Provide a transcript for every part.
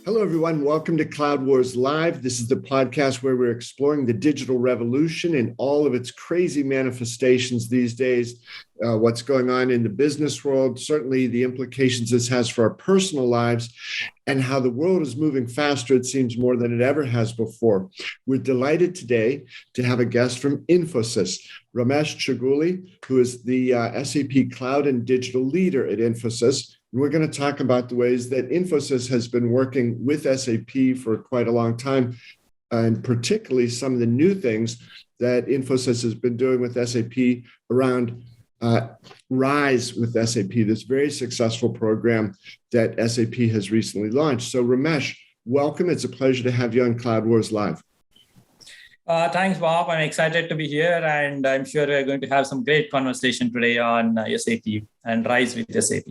Hello, everyone. Welcome to Cloud Wars Live. This is the podcast where we're exploring the digital revolution and all of its crazy manifestations these days, what's going on in the business world, certainly the implications this has for our personal lives, and how the world is moving faster, it seems, more than it ever has before. We're delighted today to have a guest from Infosys, Ramesh Chougule, who is the SAP Cloud and Digital Leader at Infosys. We're going to talk about the ways that Infosys has been working with SAP for quite a long time, and particularly some of the new things that Infosys has been doing with SAP around Rise with SAP, this very successful program that SAP has recently launched. So Ramesh, welcome. It's a pleasure to have you on Cloud Wars Live. Thanks, Bob. I'm excited to be here, and I'm sure we're going to have some great conversation today on SAP and Rise with SAP.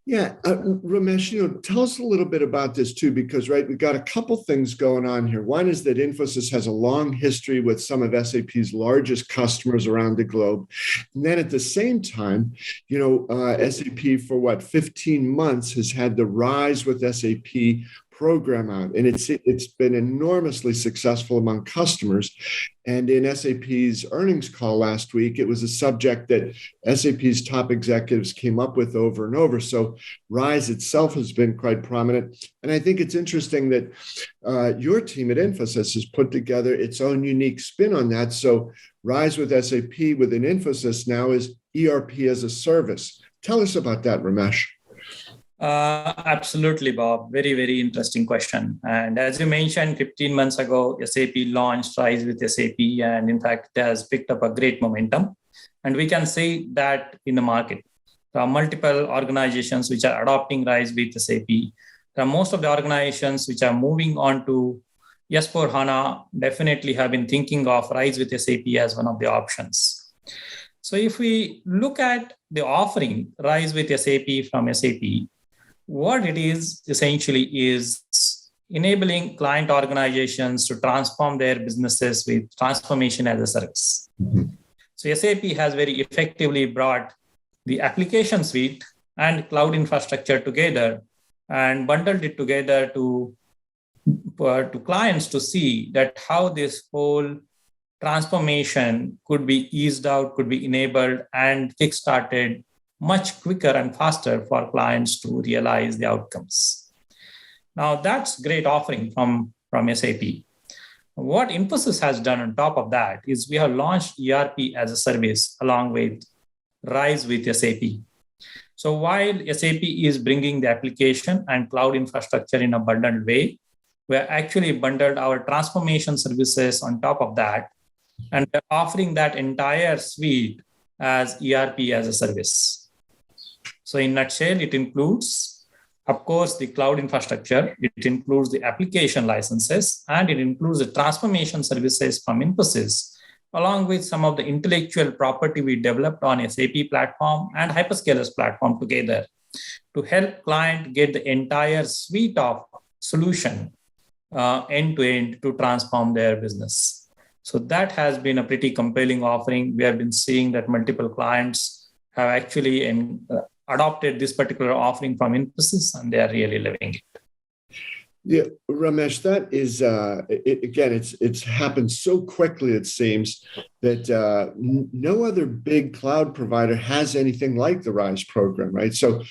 Yeah, Ramesh, tell us a little bit about this too, because we've got a couple things going on here. One is that Infosys has a long history with some of SAP's largest customers around the globe. And then at the same time, SAP for 15 months has had the Rise with SAP program out, and it's been enormously successful among customers. And in SAP's earnings call last week, it was a subject that SAP's top executives came up with over and over. So Rise itself has been quite prominent. And I think it's interesting that your team at Infosys has put together its own unique spin on that. So Rise with SAP within Infosys now is ERP as a service. Tell us about that, Ramesh. Absolutely, Bob. Very, very interesting question. And as you mentioned, 15 months ago, SAP launched Rise with SAP, and in fact, it has picked up a great momentum. And we can see that in the market. There are multiple organizations which are adopting Rise with SAP. There are most of the organizations which are moving on to S/4HANA definitely have been thinking of Rise with SAP as one of the options. So if we look at the offering Rise with SAP from SAP, what it is essentially is enabling client organizations to transform their businesses with transformation as a service. Mm-hmm. So SAP has very effectively brought the application suite and cloud infrastructure together and bundled it together to clients to see that how this whole transformation could be eased out, could be enabled and kickstarted much quicker and faster for clients to realize the outcomes. Now, that's great offering from SAP. What Infosys has done on top of that is we have launched ERP as a service along with Rise with SAP. So while SAP is bringing the application and cloud infrastructure in a bundled way, we have actually bundled our transformation services on top of that, and we're offering that entire suite as ERP as a service. So in a nutshell, it includes, of course, the cloud infrastructure, it includes the application licenses, and it includes the transformation services from Infosys, along with some of the intellectual property we developed on SAP platform and hyperscalers platform together to help client get the entire suite of solution end-to-end to transform their business. So that has been a pretty compelling offering. We have been seeing that multiple clients have actually adopted this particular offering from Infosys, and they are really loving it. Yeah, Ramesh, that is, it's happened so quickly, it seems, that no other big cloud provider has anything like the Rise program, right? So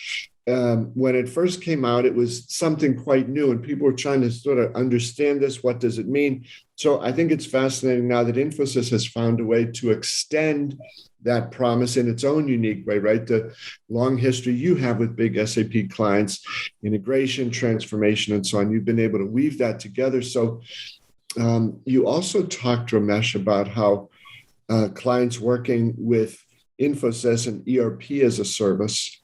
when it first came out, it was something quite new, and people were trying to sort of understand this. What does it mean? So I think it's fascinating now that Infosys has found a way to extend that promise in its own unique way, right? The long history you have with big SAP clients, integration, transformation, and so on. You've been able to weave that together. So you also talked, Ramesh, about how clients working with Infosys and ERP as a service,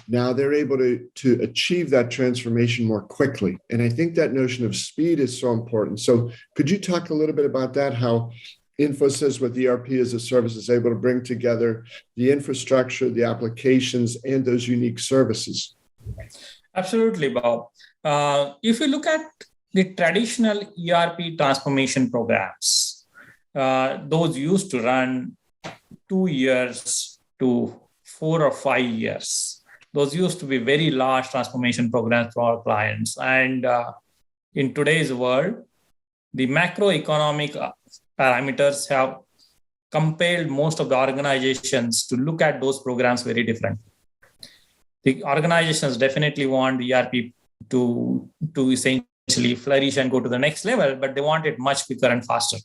now they're able to achieve that transformation more quickly. And I think that notion of speed is so important. So could you talk a little bit about that, how Infosys with ERP as a service is able to bring together the infrastructure, the applications, and those unique services? Absolutely, Bob. If you look at the traditional ERP transformation programs, those used to run 2 years to 4 or 5 years. those used to be very large transformation programs for our clients. And in today's world, the macroeconomic parameters have compelled most of the organizations to look at those programs very differently. The organizations definitely want the ERP to essentially flourish and go to the next level, but they want it much quicker and faster.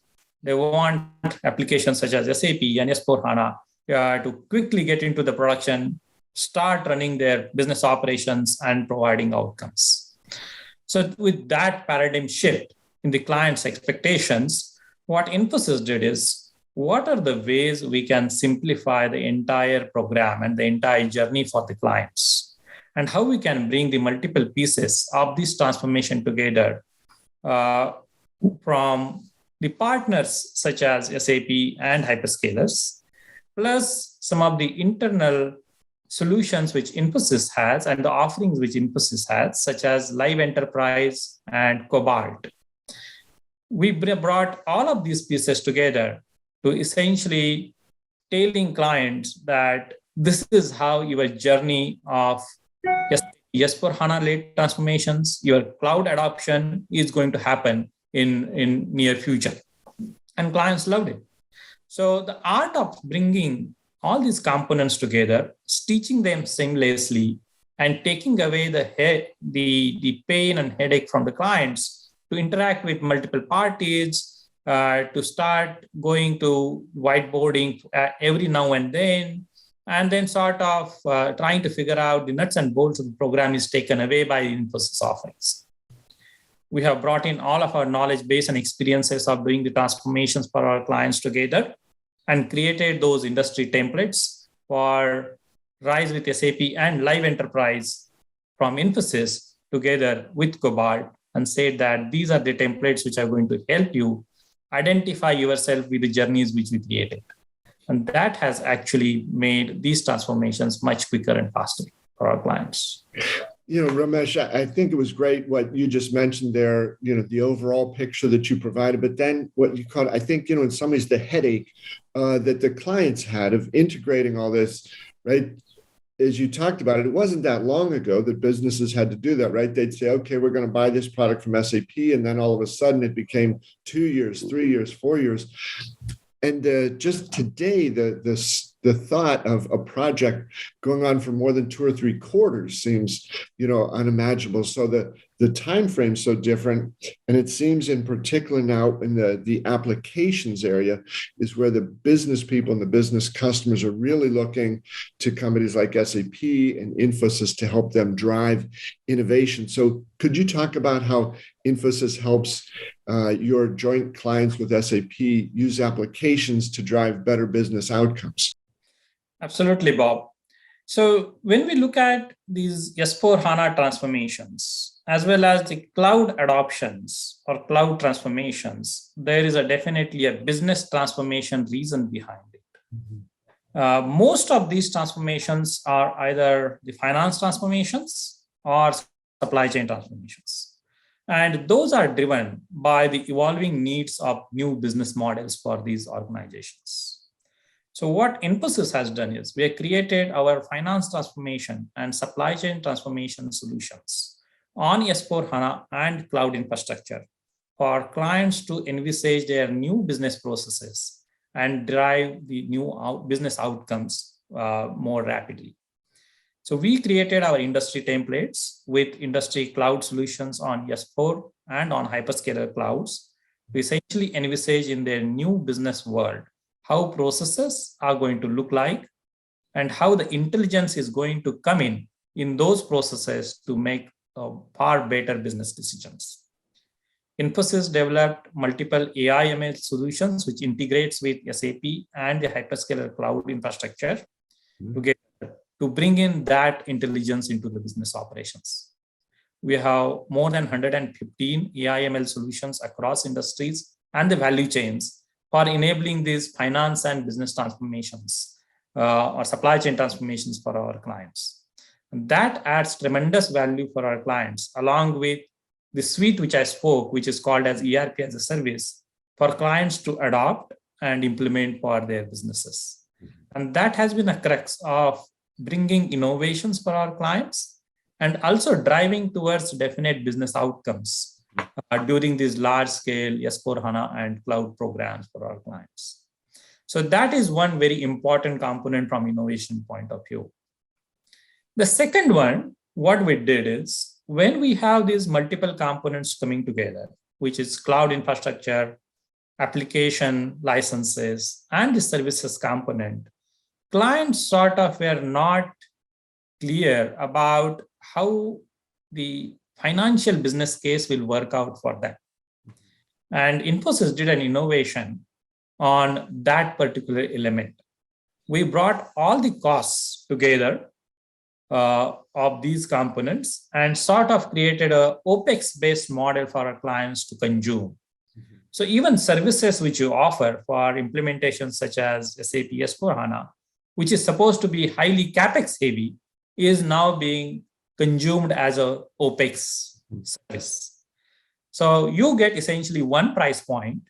They want applications such as SAP and S4HANA to quickly get into the production, start running their business operations and providing outcomes. So with that paradigm shift in the client's expectations, what Infosys did is, what are the ways we can simplify the entire program and the entire journey for the clients? And how we can bring the multiple pieces of this transformation together from the partners such as SAP and hyperscalers, plus some of the internal solutions which Infosys has and the offerings which Infosys has, such as Live Enterprise and Cobalt. We brought all of these pieces together to essentially telling clients that this is how your journey of S/4HANA-led transformations, your cloud adoption is going to happen in near future. And clients loved it. So the art of bringing all these components together, stitching them seamlessly, and taking away the pain and headache from the clients to interact with multiple parties, to start going to whiteboarding every now and then sort of trying to figure out the nuts and bolts of the program is taken away by Infosys offerings. We have brought in all of our knowledge base and experiences of doing the transformations for our clients together and created those industry templates for Rise with SAP and Live Enterprise from Infosys together with Cobalt, and said that these are the templates which are going to help you identify yourself with the journeys which we created. And that has actually made these transformations much quicker and faster for our clients. Ramesh, I think it was great what you just mentioned there, the overall picture that you provided, but then what you called, I think, in some ways the headache that the clients had of integrating all this, right? As you talked about it wasn't that long ago that businesses had to do that, right? They'd say, okay, we're going to buy this product from SAP. And then all of a sudden it became 2 years, 3 years, 4 years. And just today, the thought of a project going on for more than 2 or 3 quarters seems, unimaginable. So the time frame is so different, and it seems in particular now in the applications area is where the business people and the business customers are really looking to companies like SAP and Infosys to help them drive innovation. So could you talk about how Infosys helps your joint clients with SAP use applications to drive better business outcomes? Absolutely, Bob. So when we look at these S/4HANA transformations, as well as the cloud adoptions or cloud transformations, there is definitely a business transformation reason behind it. Mm-hmm. Most of these transformations are either the finance transformations or supply chain transformations. And those are driven by the evolving needs of new business models for these organizations. So what Infosys has done is we have created our finance transformation and supply chain transformation solutions on S/4HANA and cloud infrastructure for clients to envisage their new business processes and drive the new business outcomes more rapidly. So we created our industry templates with industry cloud solutions on S4 and on hyperscaler clouds. We essentially envisage in their new business world how processes are going to look like and how the intelligence is going to come in those processes to make far better business decisions. Infosys developed multiple AI/ML solutions which integrates with SAP and the hyperscaler cloud infrastructure together to bring in that intelligence into the business operations. We have more than 115 AI/ML solutions across industries and the value chains for enabling these finance and business transformations or supply chain transformations for our clients. And that adds tremendous value for our clients, along with the suite which I spoke, which is called as ERP as a service, for clients to adopt and implement for their businesses. And that has been a crux of bringing innovations for our clients, and also driving towards definite business outcomes during these large-scale S/4HANA and cloud programs for our clients. So that is one very important component from innovation point of view. The second one, what we did is, when we have these multiple components coming together, which is cloud infrastructure, application licenses, and the services component, clients sort of were not clear about how the financial business case will work out for them. And Infosys did an innovation on that particular element. We brought all the costs together of these components and sort of created a OpEx-based model for our clients to consume. So even services which you offer for implementations such as SAP S/4HANA, which is supposed to be highly CapEx heavy, is now being consumed as a OpEx service. So you get essentially one price point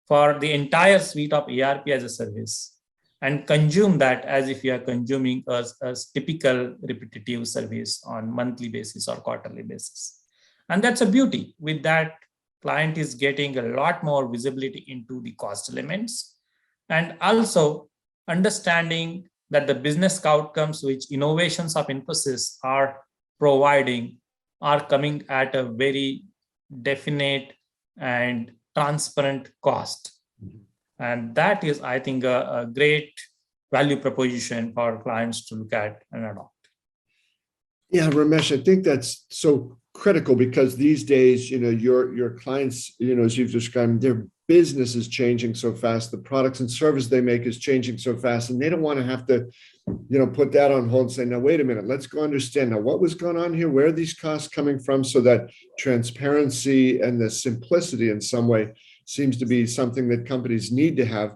for the entire suite of ERP as a service and consume that as if you are consuming a typical repetitive service on monthly basis or quarterly basis. And that's a beauty. With that, client is getting a lot more visibility into the cost elements and also understanding that the business outcomes which innovations of Infosys are providing are coming at a very definite and transparent cost. And that is, I think, a great value proposition for clients to look at and adopt. Yeah, Ramesh, I think that's so critical because these days, your clients, as you've described, their business is changing so fast. The products and service they make is changing so fast, and they don't want to have to, put that on hold and say, now, wait a minute, let's go understand now what was going on here, where are these costs coming from, so that transparency and the simplicity in some way seems to be something that companies need to have.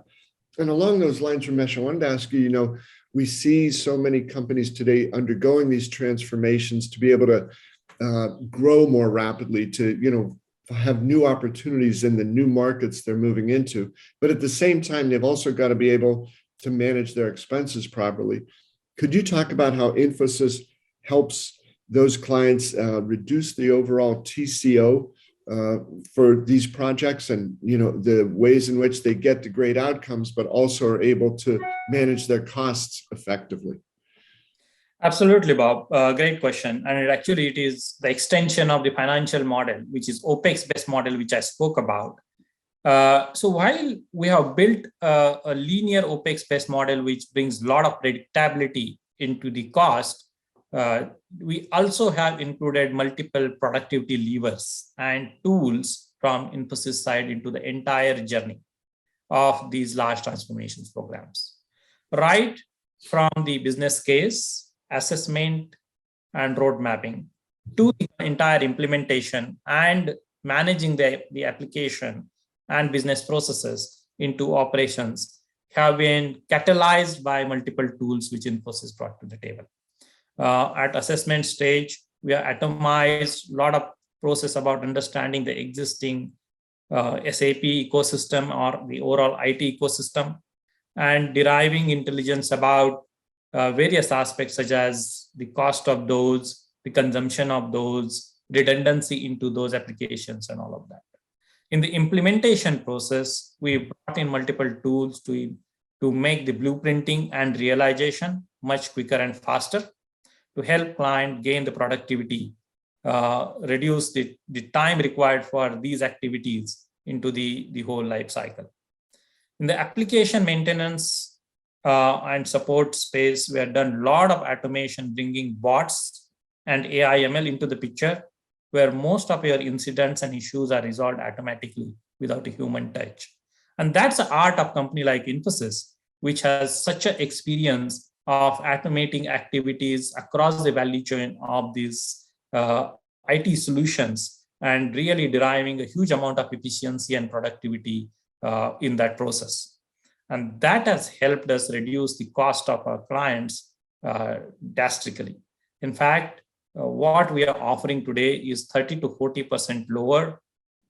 And along those lines, Ramesh, I wanted to ask you, we see so many companies today undergoing these transformations to be able to grow more rapidly, to, have new opportunities in the new markets they're moving into. But at the same time, they've also got to be able to manage their expenses properly. Could you talk about how Infosys helps those clients reduce the overall TCO for these projects and, the ways in which they get to great outcomes, but also are able to manage their costs effectively? Absolutely, Bob. Great question. And it is the extension of the financial model, which is OpEx-based model, which I spoke about. So while we have built a linear OpEx-based model, which brings a lot of predictability into the cost, we also have included multiple productivity levers and tools from Infosys side into the entire journey of these large transformations programs. Right from the business case, assessment, and road mapping to the entire implementation and managing the application and business processes into operations have been catalyzed by multiple tools which Infosys brought to the table. At assessment stage, we have atomized a lot of process about understanding the existing SAP ecosystem or the overall IT ecosystem and deriving intelligence about various aspects such as the cost of those, the consumption of those, redundancy into those applications and all of that. In the implementation process, we brought in multiple tools to make the blueprinting and realization much quicker and faster to help client gain the productivity, reduce the time required for these activities into the whole life cycle. In the application maintenance and support space, we have done a lot of automation, bringing bots and AI ML into the picture, where most of your incidents and issues are resolved automatically without a human touch. And that's the art of a company like Infosys, which has such an experience of automating activities across the value chain of these IT solutions and really deriving a huge amount of efficiency and productivity in that process. And that has helped us reduce the cost of our clients drastically. In fact, what we are offering today is 30 to 40% lower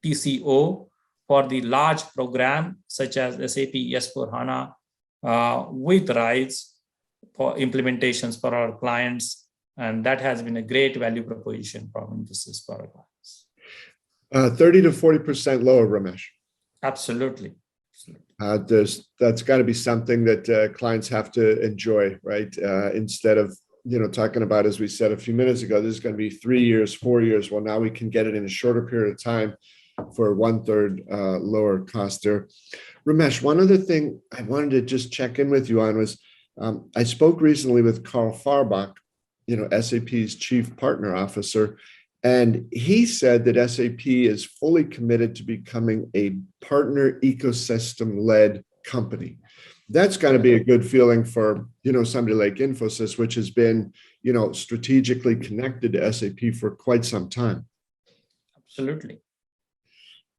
TCO for the large program, such as SAP S/4HANA with RISE, for implementations for our clients. And that has been a great value proposition from Infosys for our clients. 30 to 40% lower, Ramesh. Absolutely. That's got to be something that clients have to enjoy, right? Instead of talking about, as we said a few minutes ago, this is going to be 3 years, 4 years. Well, now we can get it in a shorter period of time for 1/3 lower cost there. Ramesh, one other thing I wanted to just check in with you on was I spoke recently with Carl Farbach, SAP's chief partner officer, and he said that SAP is fully committed to becoming a partner ecosystem-led company. That's got to be a good feeling for, somebody like Infosys, which has been, strategically connected to SAP for quite some time. Absolutely.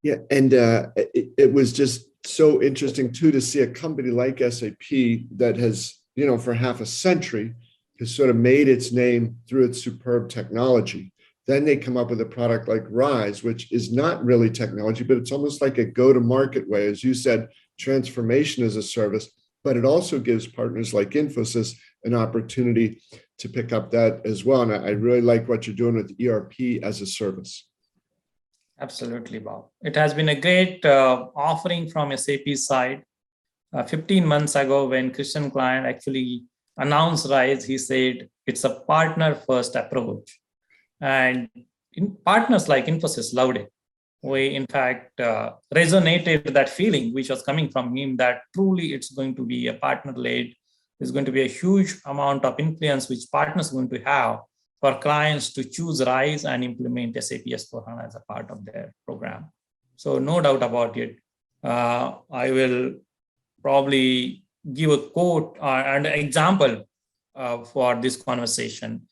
Yeah. And it was just so interesting too, to see a company like SAP that has, for half a century has sort of made its name through its superb technology. Then they come up with a product like Rise, which is not really technology, but it's almost like a go-to-market way, as you said, transformation as a service, but it also gives partners like Infosys an opportunity to pick up that as well. And I really like what you're doing with ERP as a service. Absolutely, Bob. It has been a great offering from SAP's side. 15 months ago, when Christian Klein actually announced Rise, he said it's a partner-first approach. And partners like Infosys loved it. We, in fact, resonated that feeling which was coming from him, that truly it's going to be a partner-led. There's going to be a huge amount of influence which partners are going to have for clients to choose Rise and implement SAP S/4HANA as a part of their program. So no doubt about it. I will probably give a quote and an example for this conversation.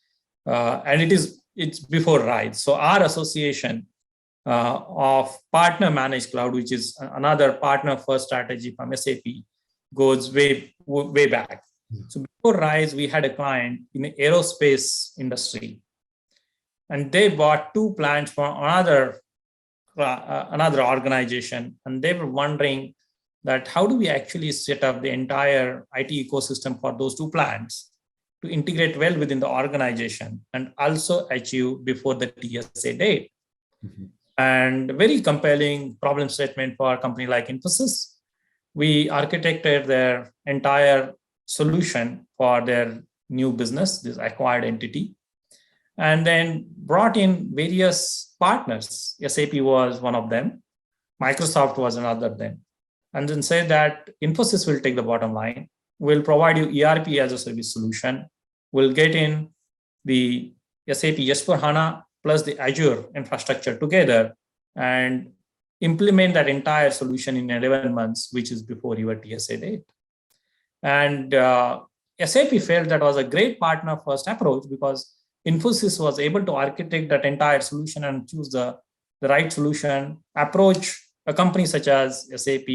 And it's before Rise. So our association of partner managed cloud, which is another partner first strategy from SAP, goes way back. So before Rise, we had a client in the aerospace industry, and they bought 2 plants from another organization, and they were wondering that how do we actually set up the entire IT ecosystem for those 2 plants to integrate well within the organization and also achieve before the TSA date. Mm-hmm. And very compelling problem statement for a company like Infosys. We architected their entire solution for their new business, this acquired entity, and then brought in various partners. SAP was one of them. Microsoft was another of them. And then said that Infosys will take the bottom line. We'll provide you ERP as a service solution. We'll get in the SAP S/4HANA plus the Azure infrastructure together and implement that entire solution in 11 months, which is before your TSA date. And SAP felt that was a great partner first approach because Infosys was able to architect that entire solution and choose the right solution, approach a company such as SAP,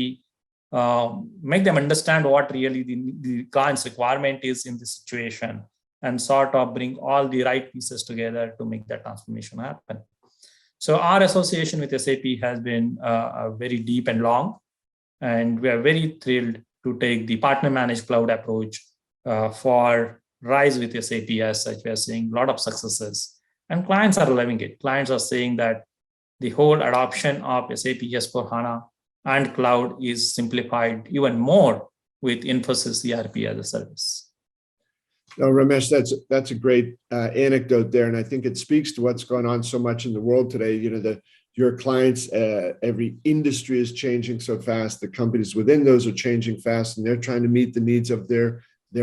make them understand what really the client's requirement is in this situation, and sort of bring all the right pieces together to make that transformation happen. So our association with SAP has been very deep and long, and we are very thrilled to take the partner managed cloud approach for Rise with SAP. As such, we are seeing a lot of successes, and clients are loving it. Clients are saying that the whole adoption of SAP S/4HANA and cloud is simplified even more with Infosys ERP as a service. No, Ramesh, that's a great anecdote there, and I think it speaks to what's going on so much in the world today. Your clients, every industry is changing so fast. The companies within those are changing fast, and they're trying to meet the needs of their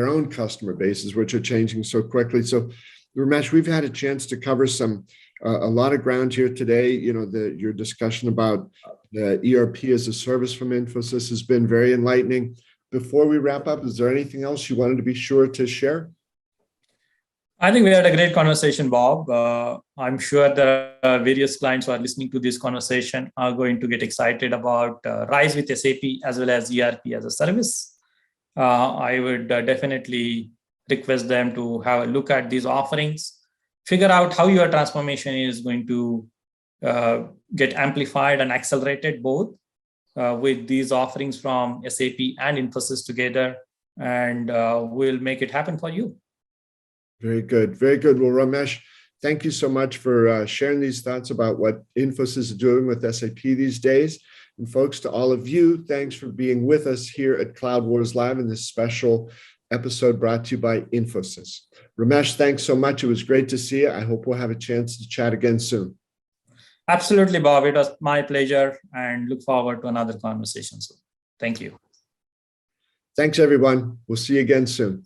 own customer bases, which are changing so quickly. So, Ramesh, we've had a chance to cover a lot of ground here today. Your discussion about the ERP as a service from Infosys has been very enlightening. Before we wrap up, is there anything else you wanted to be sure to share? I think we had a great conversation, Bob. I'm sure the various clients who are listening to this conversation are going to get excited about Rise with SAP as well as ERP as a service. I would definitely request them to have a look at these offerings, figure out how your transformation is going to get amplified and accelerated both with these offerings from SAP and Infosys together. and we'll make it happen for you. Very good. Very good. Well, Ramesh, thank you so much for sharing these thoughts about what Infosys is doing with SAP these days. And folks, to all of you, thanks for being with us here at Cloud Wars Live in this special episode brought to you by Infosys. Ramesh, thanks so much. It was great to see you. I hope we'll have a chance to chat again soon. Absolutely, Bob. It was my pleasure and look forward to another conversation soon. Thank you. Thanks, everyone. We'll see you again soon.